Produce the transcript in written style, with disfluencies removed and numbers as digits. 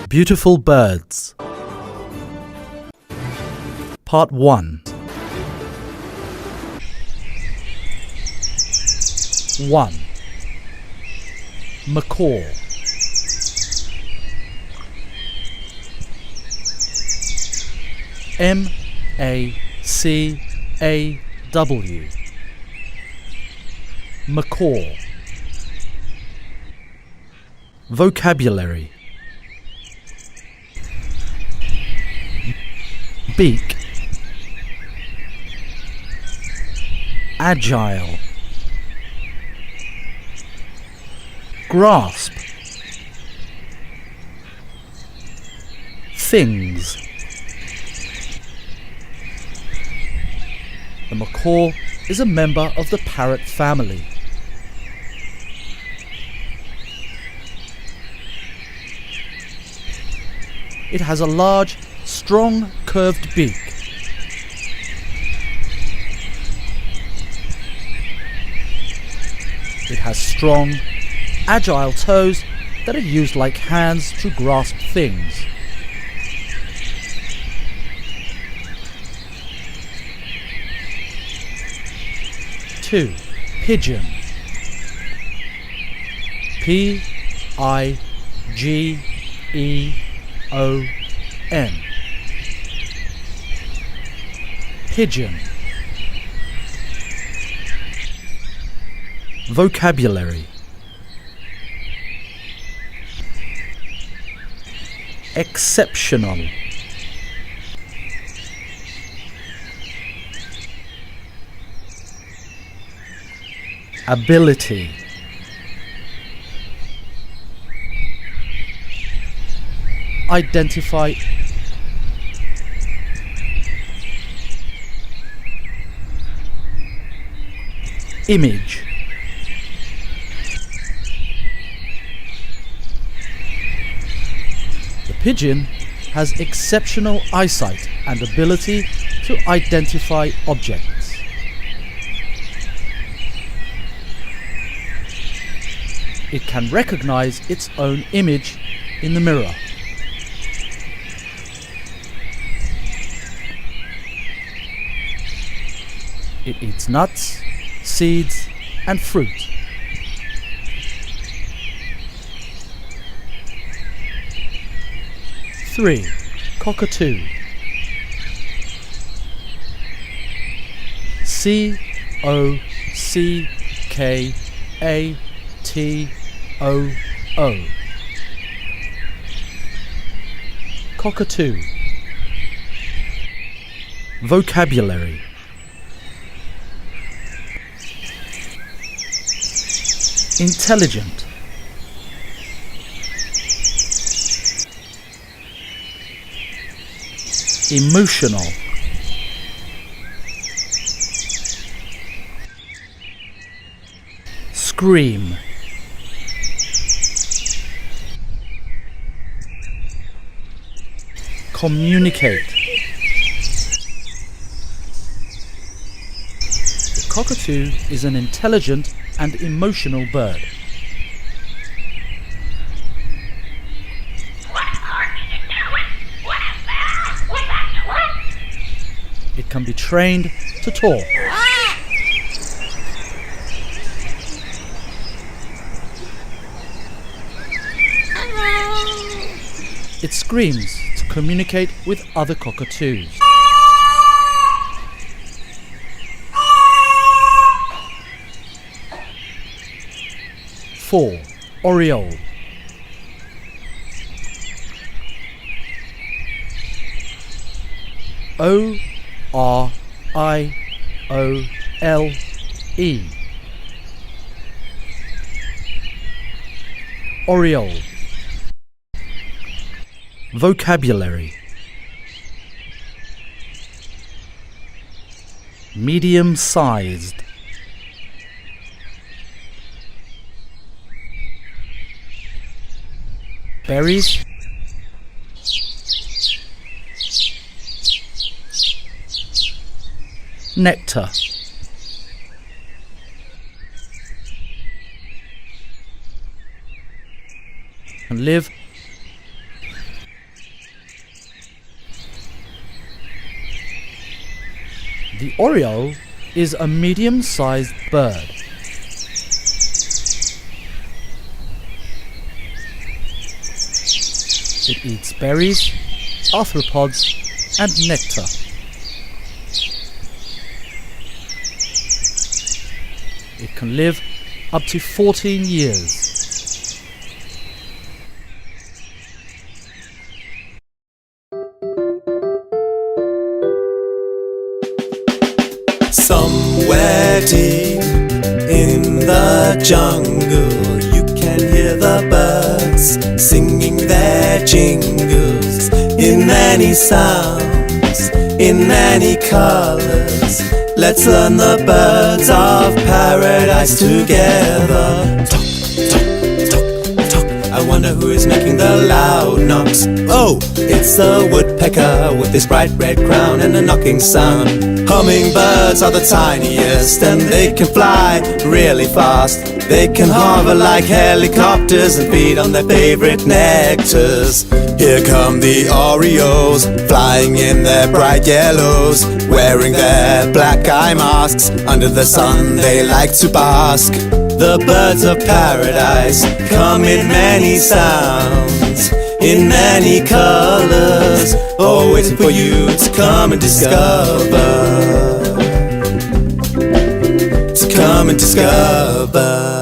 Beautiful birds. Part 1. 1. Macaw. M-A-C-A-W. Macaw. Vocabulary. Beak. Agile. Grasp. Things. The macaw is a member of the parrot family. It has a large, strong, curved beak. It has strong, agile toes that are used like hands to grasp things. Two. Pigeon. P-I-G-E-O-N. Pigeon. Vocabulary. Exceptional. Ability. Identify. Image. The pigeon has exceptional eyesight and ability to identify objects. It can recognize its own image in the mirror. It eats nuts, seeds, and fruit. Three. Cockatoo. C-O-C-K-A-T-O-O. Cockatoo. Vocabulary. Intelligent. Emotional. Scream. Communicate. The cockatoo is an intelligent and emotional bird. It can be trained to talk. It screams to communicate with other cockatoos. 4. Oriole. O-R-I-O-L-E. Oriole. Vocabulary. Medium-sized. Berries. Nectar. And live The oriole is a medium-sized bird. It eats berries, arthropods and nectar. It can live up to 14 years. Somewhere deep in the jungle, you can hear the birds singing their jingles in many sounds, in many colors. Let's learn the birds of paradise together. Talk, talk, talk, talk. I wonder who is making the loud knocks. Oh, it's a woodpecker with his bright red crown and a knocking sound. Hummingbirds are the tiniest, and they can fly really fast. They can hover like helicopters and feed on their favorite nectars. Here come the orioles, flying in their bright yellows, wearing their black eye masks. Under the sun they like to bask. The birds of paradise come in many sounds, in many colors, all waiting for you to come and discover. To come and discover.